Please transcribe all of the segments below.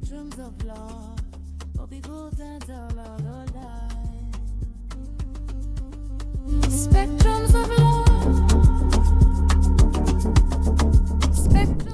spectrums of law, but people tend to allow the lie. Spectrums of law.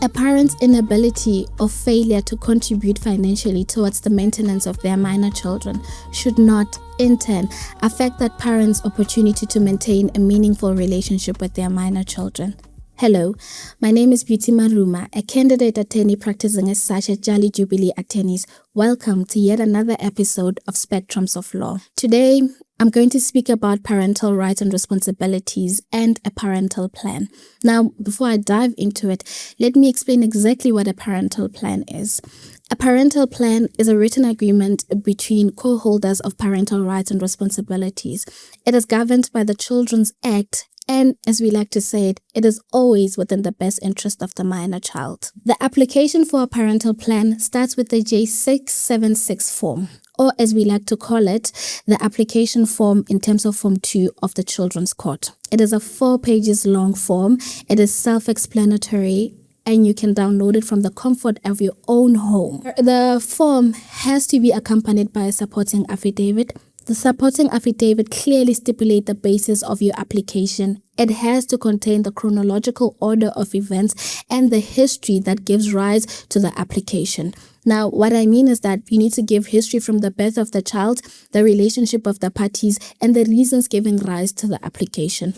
A parent's inability or failure to contribute financially towards the maintenance of their minor children should not, in turn, affect that parent's opportunity to maintain a meaningful relationship with their minor children. Hello, my name is Beauty Maruma, a candidate attorney practicing as such at Jolly Jubilee Attorneys. Welcome to yet another episode of Spectrums of Law. Today, I'm going to speak about parental rights and responsibilities and a parental plan. Now, before I dive into it, let me explain exactly what a parental plan is. A parental plan is a written agreement between co-holders of parental rights and responsibilities. It is governed by the Children's Act, and as we like to say it is always within the best interest of the minor child. The application for a parental plan starts with the J767 form, or as we like to call it, the application form in terms of Form 2 of the Children's Court. It is a 4 pages long form. It is self-explanatory, and you can download it from the comfort of your own home. The form has to be accompanied by a supporting affidavit. The supporting affidavit clearly stipulates the basis of your application. It has to contain the chronological order of events and the history that gives rise to the application. Now, what I mean is that you need to give history from the birth of the child, the relationship of the parties, and the reasons giving rise to the application.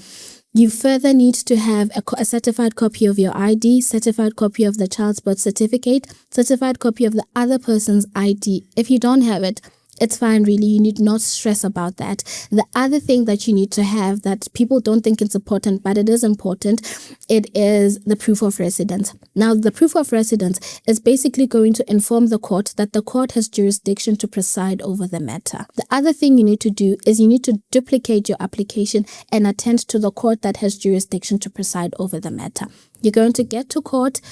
You further need to have a certified copy of your ID, certified copy of the child's birth certificate, certified copy of the other person's ID. If you don't have it, it's fine, really. You need not stress about that. The other thing that you need to have that people don't think it's important, but it is important, it is the proof of residence. Now, the proof of residence is basically going to inform the court that the court has jurisdiction to preside over the matter. The other thing you need to do is you need to duplicate your application and attend to the court that has jurisdiction to preside over the matter. You're going to get to court,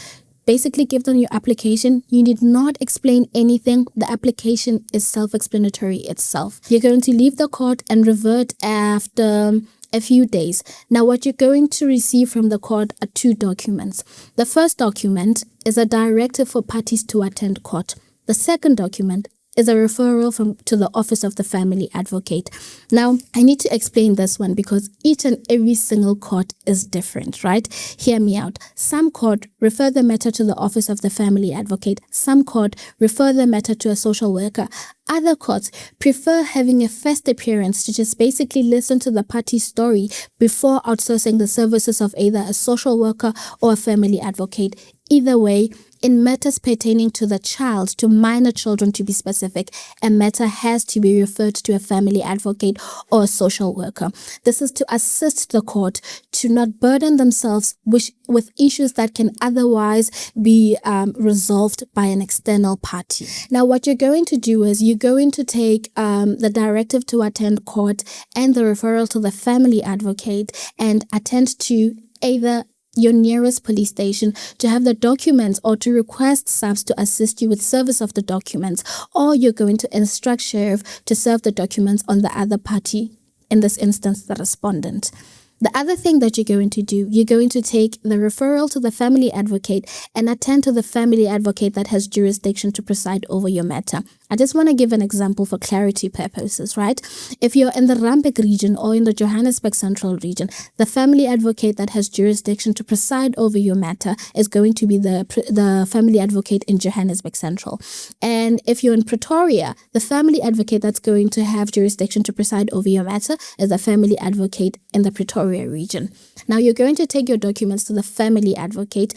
basically give them your application. You need not explain anything. The application is self-explanatory itself. You're going to leave the court and revert after a few days. Now, what you're going to receive from the court are 2 documents. The first document is a directive for parties to attend court. The second document is a referral to the Office of the Family Advocate. Now, I need to explain this one because each and every single court is different, right? Hear me out. Some court refer the matter to the Office of the Family Advocate. Some court refer the matter to a social worker. Other courts prefer having a first appearance to just basically listen to the party's story before outsourcing the services of either a social worker or a family advocate. Either way, in matters pertaining to the child, to minor children to be specific, a matter has to be referred to a family advocate or a social worker. This is to assist the court to not burden themselves with issues that can otherwise be resolved by an external party. Now, what you're going to do is you're going to take the directive to attend court and the referral to the family advocate and attend to either your nearest police station to have the documents or to request SAPS to assist you with service of the documents, or you're going to instruct sheriff to serve the documents on the other party, in this instance, the respondent. The other thing that you're going to do, you're going to take the referral to the family advocate and attend to the family advocate that has jurisdiction to preside over your matter. I just want to give an example for clarity purposes, right? If you're in the Randburg region or in the Johannesburg Central region, the family advocate that has jurisdiction to preside over your matter is going to be the family advocate in Johannesburg Central. And if you're in Pretoria, the family advocate that's going to have jurisdiction to preside over your matter is the family advocate in the Pretoria region. Now, you're going to take your documents to the family advocate,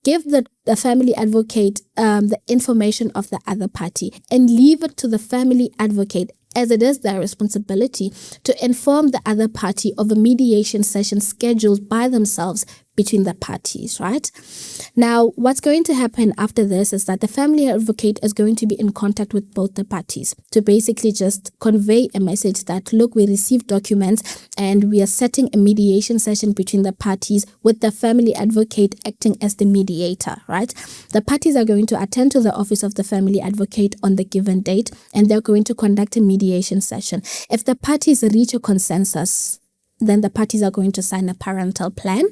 give the family advocate the information of the other party, and leave it to the family advocate, as it is their responsibility to inform the other party of a mediation session scheduled by themselves between the parties, right? Now, what's going to happen after this is that the family advocate is going to be in contact with both the parties to basically just convey a message that, look, we received documents and we are setting a mediation session between the parties with the family advocate acting as the mediator, right? The parties are going to attend to the Office of the Family Advocate on the given date, and they're going to conduct a mediation session. If the parties reach a consensus, then the parties are going to sign a parental plan.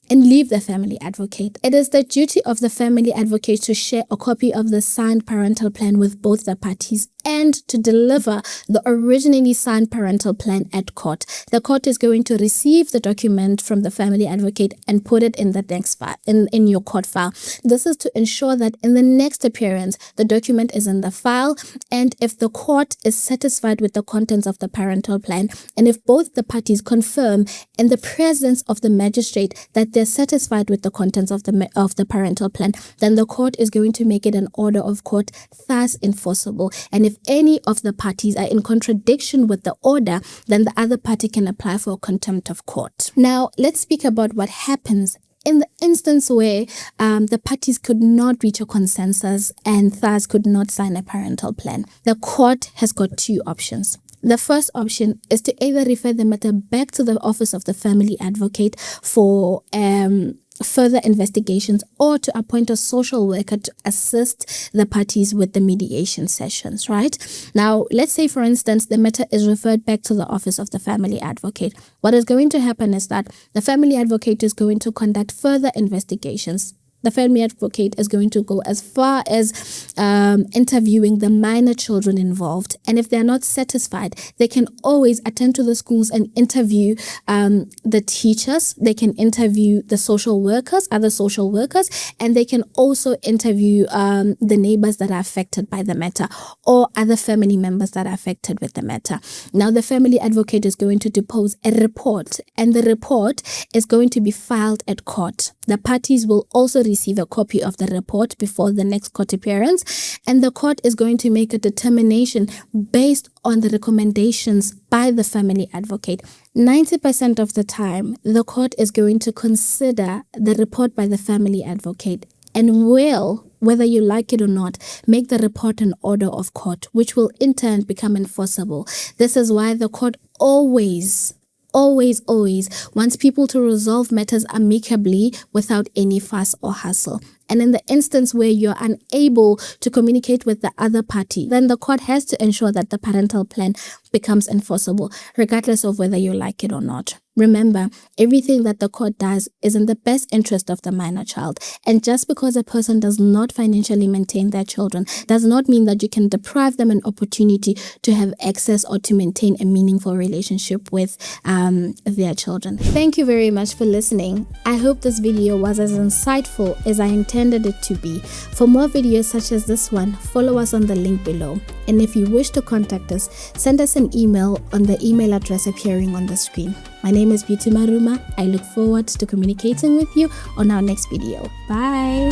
and leave the family advocate. It is the duty of the family advocate to share a copy of the signed parental plan with both the parties and to deliver the originally signed parental plan at court. The court is going to receive the document from the family advocate and put it in the next file, in your court file. This is to ensure that in the next appearance, the document is in the file, and if the court is satisfied with the contents of the parental plan, and if both the parties confirm in the presence of the magistrate that they're satisfied with the contents of the parental plan, then the court is going to make it an order of court, thus enforceable. And if any of the parties are in contradiction with the order, then the other party can apply for contempt of court. Now, let's speak about what happens in the instance where the parties could not reach a consensus and thus could not sign a parental plan. The court has got two options. The first option is to either refer the matter back to the office of the family advocate for further investigations, or to appoint a social worker to assist the parties with the mediation sessions, right? Now, let's say, for instance, the matter is referred back to the office of the family advocate. What is going to happen is that the family advocate is going to conduct further investigations. The family advocate is going to go as far as interviewing the minor children involved. And if they're not satisfied, they can always attend to the schools and interview the teachers. They can interview the social workers, other social workers, and they can also interview the neighbors that are affected by the matter or other family members that are affected with the matter. Now, the family advocate is going to depose a report, and the report is going to be filed at court. The parties will also receive a copy of the report before the next court appearance, and the court is going to make a determination based on the recommendations by the family advocate. 90% of the time, the court is going to consider the report by the family advocate and will, whether you like it or not, make the report an order of court, which will in turn become enforceable. This is why the court always wants people to resolve matters amicably without any fuss or hassle. And in the instance where you're unable to communicate with the other party, then the court has to ensure that the parental plan becomes enforceable, regardless of whether you like it or not. Remember, everything that the court does is in the best interest of the minor child. And just because a person does not financially maintain their children does not mean that you can deprive them an opportunity to have access or to maintain a meaningful relationship with their children. Thank you very much for listening. I hope this video was as insightful as I intended it to be. For more videos such as this one, follow us on the link below. And if you wish to contact us, send us an email on the email address appearing on the screen. My name is Beauty Maruma. I look forward to communicating with you on our next video. Bye.